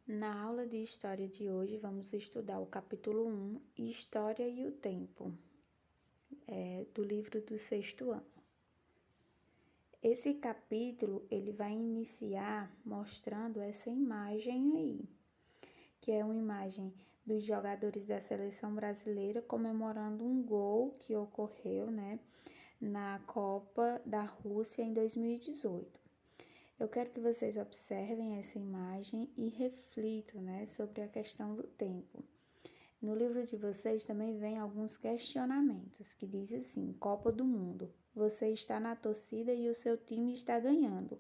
Na aula de História de hoje, vamos estudar o capítulo 1, História e o Tempo, do livro do sexto ano. Esse capítulo, ele vai iniciar mostrando essa imagem aí, que é uma imagem dos jogadores da seleção brasileira comemorando um gol que ocorreu, na Copa da Rússia em 2018. Eu quero que vocês observem essa imagem e reflitam, sobre a questão do tempo. No livro de vocês também vem alguns questionamentos, que diz assim: Copa do Mundo, você está na torcida e o seu time está ganhando.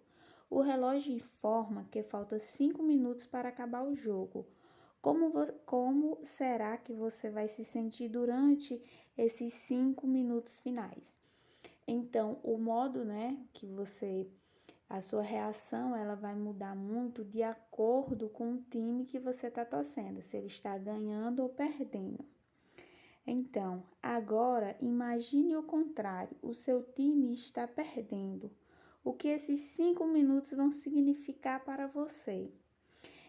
O relógio informa que falta 5 minutos para acabar o jogo. Como será que você vai se sentir durante esses 5 minutos finais? Então, o modo, a sua reação, ela vai mudar muito de acordo com o time que você está torcendo, se ele está ganhando ou perdendo. Então, agora imagine o contrário, o seu time está perdendo. O que esses 5 minutos vão significar para você?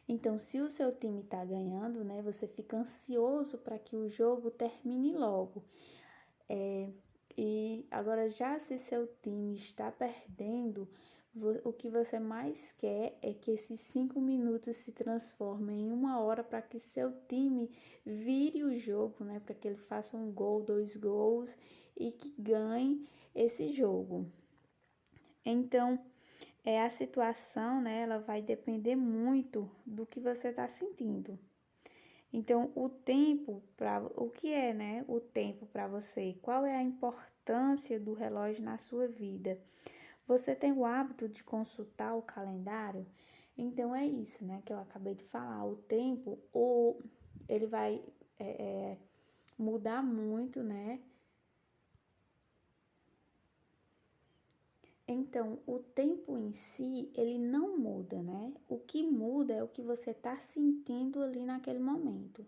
Então, se o seu time está ganhando, você fica ansioso para que o jogo termine logo. E agora, já se seu time está perdendo, o que você mais quer é que esses 5 minutos se transformem em 1 hora para que seu time vire o jogo, para que ele faça um gol, 2 gols e que ganhe esse jogo. Então, a situação, ela vai depender muito do que você está sentindo. Então, o que é, o tempo para você? Qual é a importância do relógio na sua vida? Você tem o hábito de consultar o calendário? Então, é isso, que eu acabei de falar. O tempo, ele vai mudar muito, Então, o tempo em si, ele não muda, O que muda é o que você está sentindo ali naquele momento.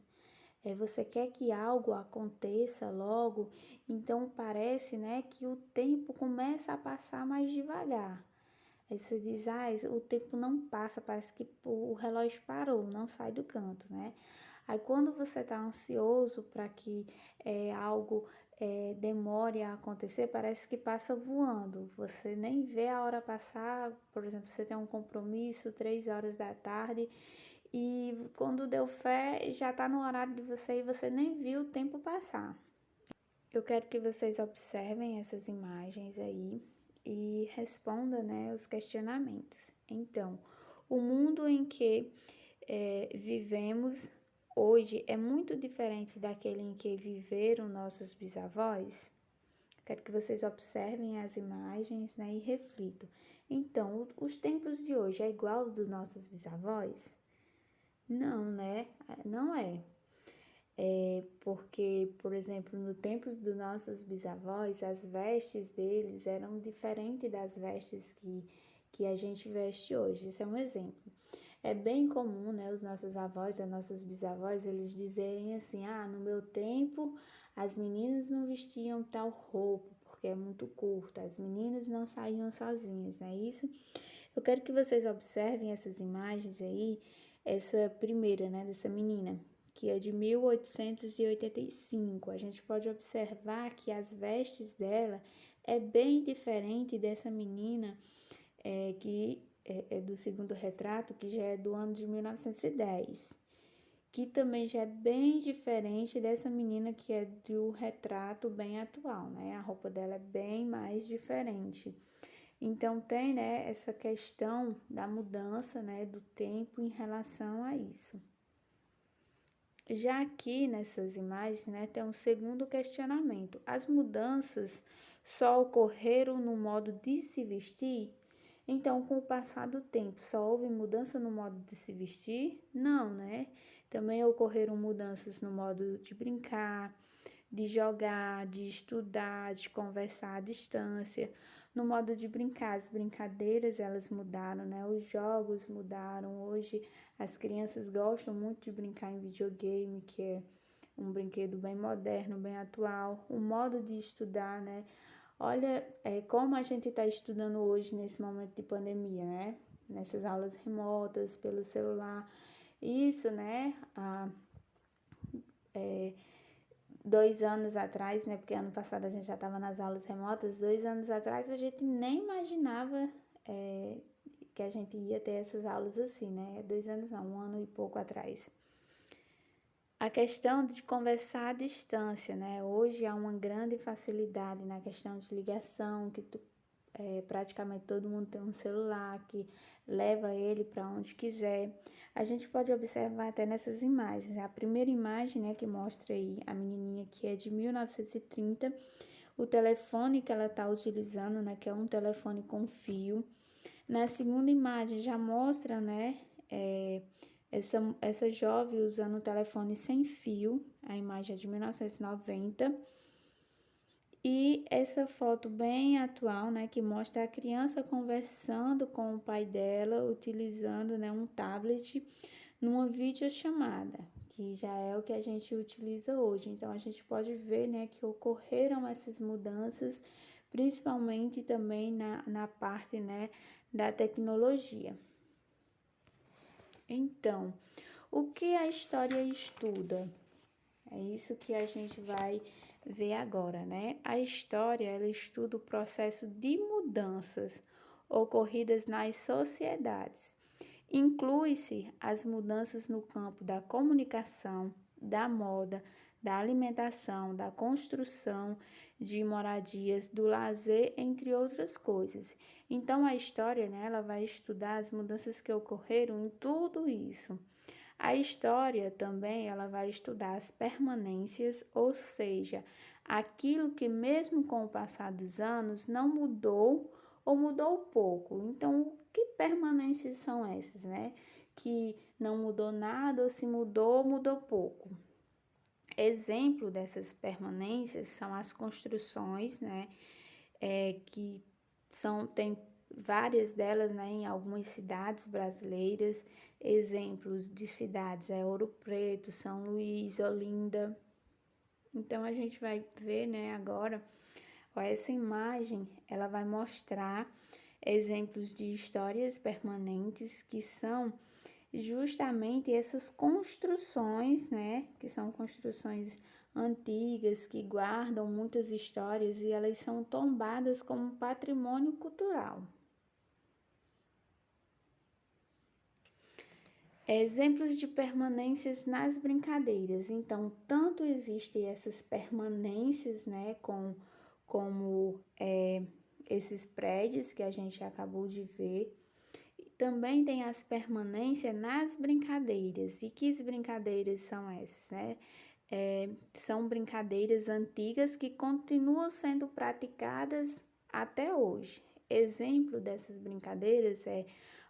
Você quer que algo aconteça logo, então parece, que o tempo começa a passar mais devagar. Aí você diz, o tempo não passa, parece que o relógio parou, não sai do canto, Aí quando você está ansioso para que algo demore a acontecer, parece que passa voando. Você nem vê a hora passar, por exemplo, você tem um compromisso 3 horas da tarde e quando deu fé já está no horário de você e você nem viu o tempo passar. Eu quero que vocês observem essas imagens aí e respondam, os questionamentos. Então, o mundo em que vivemos hoje é muito diferente daquele em que viveram nossos bisavós? Quero que vocês observem as imagens, e reflitam. Então, os tempos de hoje é igual ao dos nossos bisavós? Não, Não é. Porque, por exemplo, no tempos dos nossos bisavós, as vestes deles eram diferentes das vestes que a gente veste hoje. Isso é um exemplo. É bem comum, os nossos avós, os nossos bisavós, eles dizerem assim, no meu tempo as meninas não vestiam tal roupa, porque é muito curta, as meninas não saíam sozinhas, não é isso? Eu quero que vocês observem essas imagens aí, essa primeira, dessa menina, que é de 1885. A gente pode observar que as vestes dela é bem diferente dessa menina que é do segundo retrato, que já é do ano de 1910, que também já é bem diferente dessa menina que é do retrato bem atual, A roupa dela é bem mais diferente. Então, tem, essa questão da mudança, do tempo em relação a isso. Já aqui nessas imagens, tem um segundo questionamento. As mudanças só ocorreram no modo de se vestir? Então, com o passar do tempo, só houve mudança no modo de se vestir? Não, Também ocorreram mudanças no modo de brincar, de jogar, de estudar, de conversar à distância. No modo de brincar, as brincadeiras elas mudaram, Os jogos mudaram. Hoje as crianças gostam muito de brincar em videogame, que é um brinquedo bem moderno, bem atual. O modo de estudar, Olha como a gente está estudando hoje nesse momento de pandemia, Nessas aulas remotas, pelo celular. Isso, né, 2 anos atrás, né, porque ano passado a gente já estava nas aulas remotas, 2 anos atrás a gente nem imaginava que a gente ia ter essas aulas assim, né, 2 anos não, 1 ano e pouco atrás. A questão de conversar à distância, né, hoje há uma grande facilidade na questão de ligação, que praticamente todo mundo tem um celular que leva ele para onde quiser. A gente pode observar até nessas imagens. A primeira imagem, né, que mostra aí a menininha que é de 1930, o telefone que ela está utilizando, né, que é um telefone com fio. Na segunda imagem já mostra, né, essa jovem usando o telefone sem fio. A imagem é de 1990. E essa foto bem atual, né, que mostra a criança conversando com o pai dela, utilizando, né, um tablet numa videochamada, que já é o que a gente utiliza hoje. Então, a gente pode ver, né, que ocorreram essas mudanças, principalmente também na parte, né, da tecnologia. Então, o que a história estuda? É isso que a gente vai ver agora, né? A história, ela estuda o processo de mudanças ocorridas nas sociedades. Inclui-se as mudanças no campo da comunicação, da moda, da alimentação, da construção de moradias, do lazer, entre outras coisas. Então, a história, né, ela vai estudar as mudanças que ocorreram em tudo isso. A história também ela vai estudar as permanências, ou seja, aquilo que mesmo com o passar dos anos não mudou ou mudou pouco. Então, que permanências são essas, né? Que não mudou nada ou se mudou, mudou pouco. Exemplo dessas permanências são as construções, né? Que tem várias delas, né, em algumas cidades brasileiras. Exemplos de cidades é Ouro Preto, São Luís, Olinda. Então a gente vai ver, né, agora, ó, essa imagem, ela vai mostrar exemplos de histórias permanentes que são justamente essas construções, né, que são construções antigas, que guardam muitas histórias e elas são tombadas como patrimônio cultural. Exemplos de permanências nas brincadeiras. Então, tanto existem essas permanências, né, como esses prédios que a gente acabou de ver. Também tem as permanências nas brincadeiras. E que brincadeiras são essas, né? São brincadeiras antigas que continuam sendo praticadas até hoje. Exemplo dessas brincadeiras é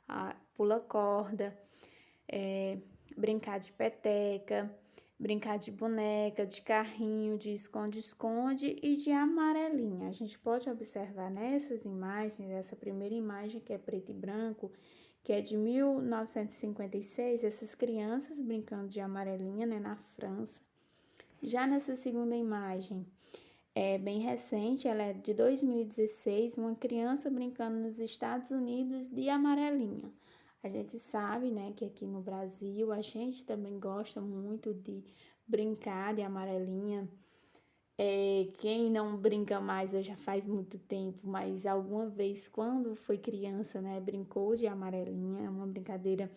a pula-corda, brincar de peteca, brincar de boneca, de carrinho, de esconde-esconde e de amarelinha. A gente pode observar nessas imagens, essa primeira imagem que é preto e branco, que é de 1956, essas crianças brincando de amarelinha, né, na França. Já nessa segunda imagem, é bem recente, ela é de 2016, uma criança brincando nos Estados Unidos de amarelinha. A gente sabe, né, que aqui no Brasil a gente também gosta muito de brincar de amarelinha. Quem não brinca mais já faz muito tempo, mas alguma vez quando foi criança, né, brincou de amarelinha. É uma brincadeira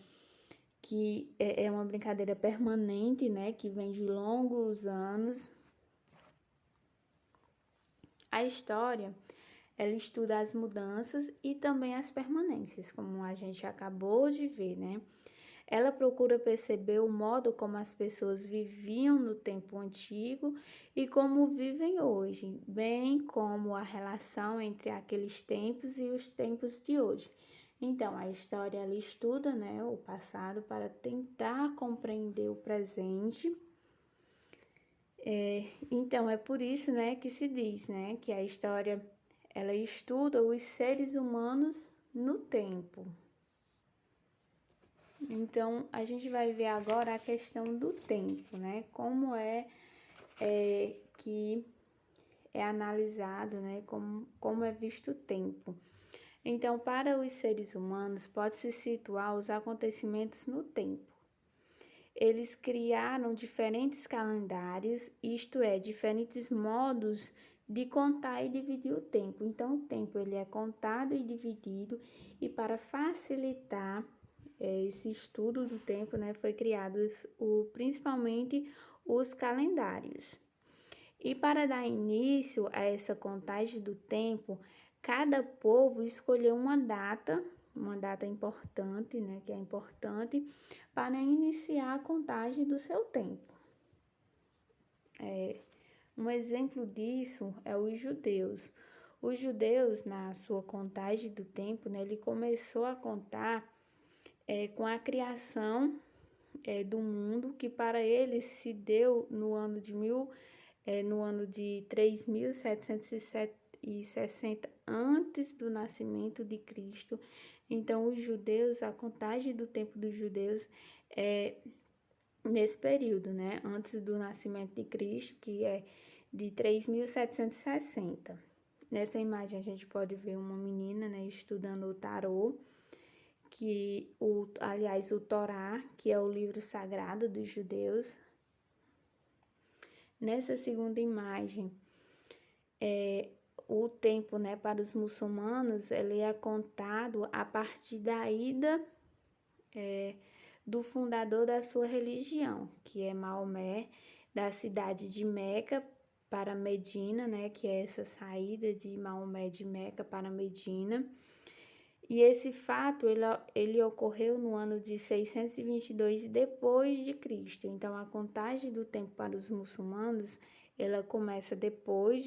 que é uma brincadeira permanente, né, que vem de longos anos. A história, ela estuda as mudanças e também as permanências, como a gente acabou de ver, né? Ela procura perceber o modo como as pessoas viviam no tempo antigo e como vivem hoje, bem como a relação entre aqueles tempos e os tempos de hoje. Então, a história ela estuda, né, o passado para tentar compreender o presente. Então, é por isso, né, que se diz, né, que a história ela estuda os seres humanos no tempo. Então, a gente vai ver agora a questão do tempo, né, como que é analisado, né, como é visto o tempo. Então, para os seres humanos, pode-se situar os acontecimentos no tempo. eles criaram diferentes calendários, isto é, diferentes modos de contar e dividir o tempo. Então, o tempo ele é contado e dividido, e para facilitar esse estudo do tempo, né, foi criados principalmente os calendários. E para dar início a essa contagem do tempo, cada povo escolheu uma data importante, né, que é importante, para iniciar a contagem do seu tempo. Um exemplo disso é os judeus. Os judeus, na sua contagem do tempo, né, ele começou a contar com a criação do mundo, que para eles se deu no ano de 3.760 antes do nascimento de Cristo. Então, os judeus, a contagem do tempo dos judeus é nesse período, né? Antes do nascimento de Cristo, que é de 3.760. Nessa imagem a gente pode ver uma menina, né, estudando o tarô, aliás, o Torá, que é o livro sagrado dos judeus. Nessa segunda imagem, o tempo, né, para os muçulmanos, ele é contado a partir da ida do fundador da sua religião, que é Maomé, da cidade de Meca para Medina, né, que é essa saída de Maomé de Meca para Medina. E esse fato, ele ocorreu no ano de 622 depois de Cristo. Então, a contagem do tempo para os muçulmanos, ela começa depois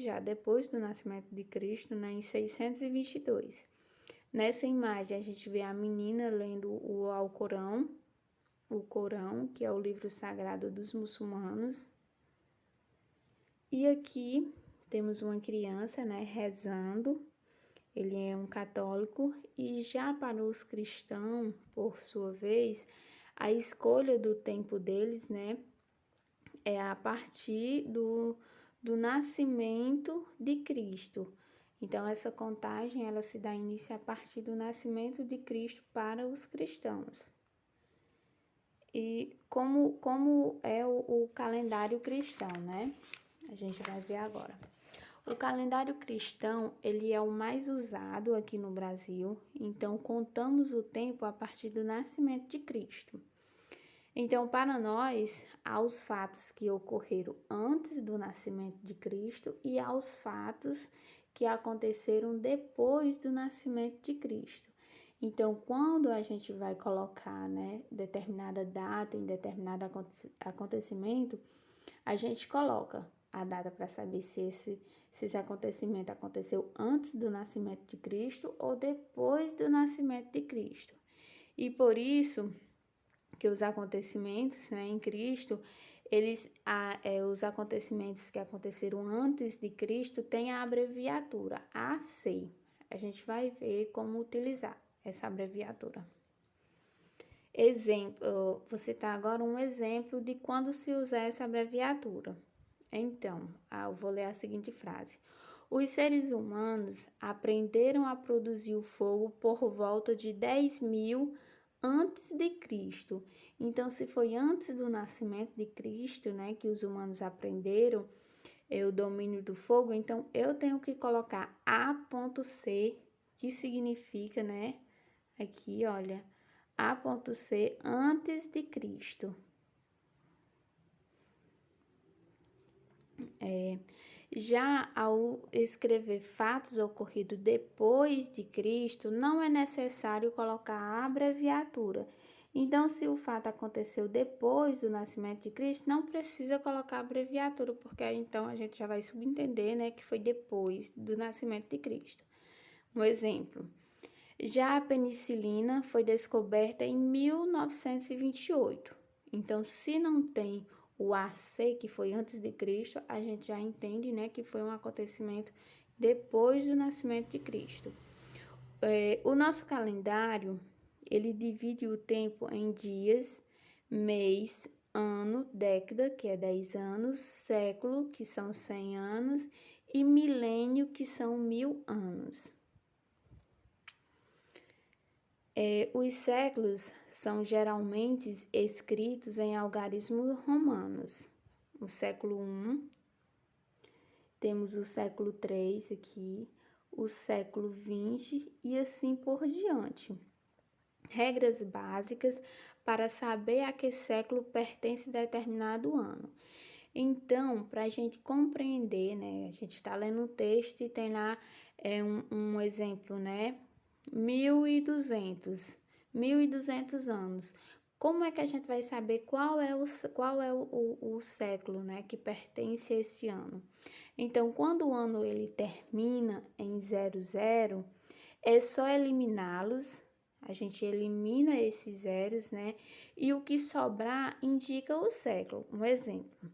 do nascimento de Cristo, né, em 622. Nessa imagem, a gente vê a menina lendo o Alcorão, o Corão, que é o livro sagrado dos muçulmanos. E aqui temos uma criança, né, rezando. Ele é um católico, e já para os cristãos, por sua vez, a escolha do tempo deles, né, é a partir do nascimento de Cristo. Então, essa contagem, ela se dá início a partir do nascimento de Cristo para os cristãos. E como é o calendário cristão, né? A gente vai ver agora. O calendário cristão, ele é o mais usado aqui no Brasil, então contamos o tempo a partir do nascimento de Cristo. Então, para nós, há os fatos que ocorreram antes do nascimento de Cristo e há os fatos que aconteceram depois do nascimento de Cristo. Então, quando a gente vai colocar, né, determinada data em determinado acontecimento, a gente coloca a data para saber se esse acontecimento aconteceu antes do nascimento de Cristo ou depois do nascimento de Cristo. E por isso que os acontecimentos, né, em Cristo, os acontecimentos que aconteceram antes de Cristo têm a abreviatura AC. A gente vai ver como utilizar essa abreviatura. Exemplo, vou citar agora um exemplo de quando se usa essa abreviatura. Então, eu vou ler a seguinte frase. Os seres humanos aprenderam a produzir o fogo por volta de 10.000 antes de Cristo. Então, se foi antes do nascimento de Cristo, né, que os humanos aprenderam o domínio do fogo, então eu tenho que colocar A.C, que significa, né, aqui, olha, A.C antes de Cristo. Já ao escrever fatos ocorridos depois de Cristo, não é necessário colocar a abreviatura. Então, se o fato aconteceu depois do nascimento de Cristo, não precisa colocar a abreviatura, porque então a gente já vai subentender, né, que foi depois do nascimento de Cristo. Um exemplo. Já a penicilina foi descoberta em 1928. Então, se não tem o AC, que foi antes de Cristo, a gente já entende, né, que foi um acontecimento depois do nascimento de Cristo. O nosso calendário, ele divide o tempo em dias, mês, ano, década, que é 10 anos, século, que são 100 anos, e milênio, que são 1000 anos. Os séculos são geralmente escritos em algarismos romanos. O século I, temos o século III aqui, o século XX e assim por diante. Regras básicas para saber a que século pertence determinado ano. Então, para a gente compreender, né, a gente está lendo um texto e tem lá um exemplo, né, 1200 anos. Como é que a gente vai saber qual é o século, né, que pertence a esse ano? Então, quando o ano ele termina em 00, é só eliminá-los. A gente elimina esses zeros, né? E o que sobrar indica o século. Um exemplo,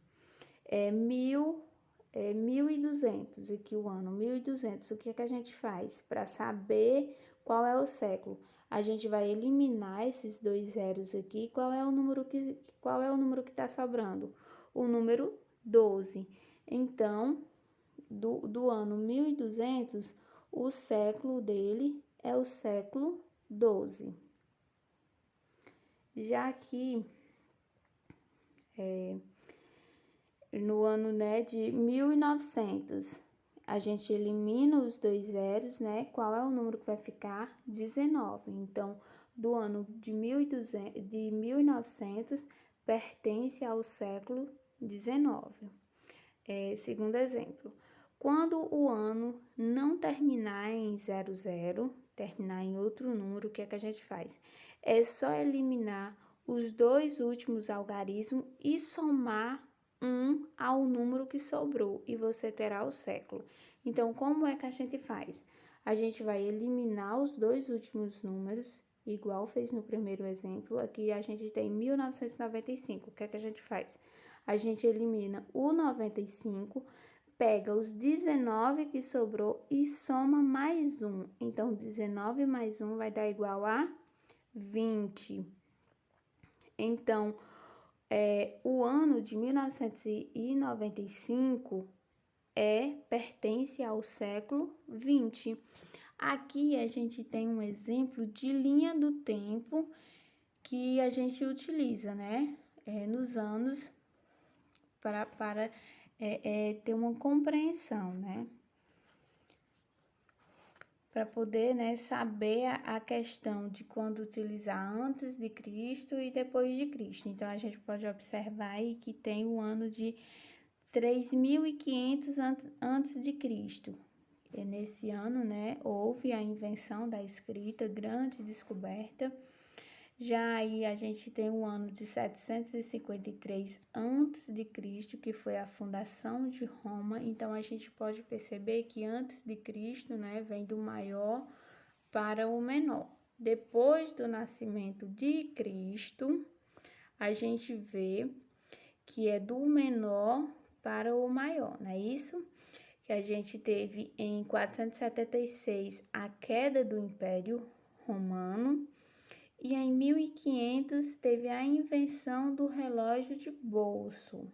1200, aqui o ano 1200. O que é que a gente faz? Para saber qual é o século, a gente vai eliminar esses dois zeros aqui. Qual é o número que está sobrando? O número 12. Então, do ano 1200, o século dele é o século 12. Já aqui, no ano, né, de 1900, a gente elimina os dois zeros, né? Qual é o número que vai ficar? 19. Então, do ano de 1900 pertence ao século 19. Segundo exemplo, quando o ano não terminar em 00, terminar em outro número, o que é que a gente faz? É só eliminar os dois últimos algarismos e somar um ao número que sobrou e você terá o século. Então, como é que a gente faz? A gente vai eliminar os dois últimos números, igual fez no primeiro exemplo. Aqui a gente tem 1995. O que é que a gente faz? A gente elimina o 95, pega os 19 que sobrou e soma mais um. Então, 19 mais 1 vai dar igual a 20. Então, o ano de 1995 pertence ao século 20. Aqui a gente tem um exemplo de linha do tempo que a gente utiliza, né? Nos anos para ter uma compreensão, né? Para poder, né, saber a questão de quando utilizar antes de Cristo e depois de Cristo. Então, a gente pode observar aí que tem o ano de 3500 antes de Cristo. E nesse ano, né, houve a invenção da escrita, grande descoberta. Já aí a gente tem o ano de 753 antes de Cristo, que foi a fundação de Roma. Então a gente pode perceber que antes de Cristo, né, vem do maior para o menor. Depois do nascimento de Cristo, a gente vê que é do menor para o maior, não é isso? Que a gente teve em 476 a queda do Império Romano. E em 1500 teve a invenção do relógio de bolso.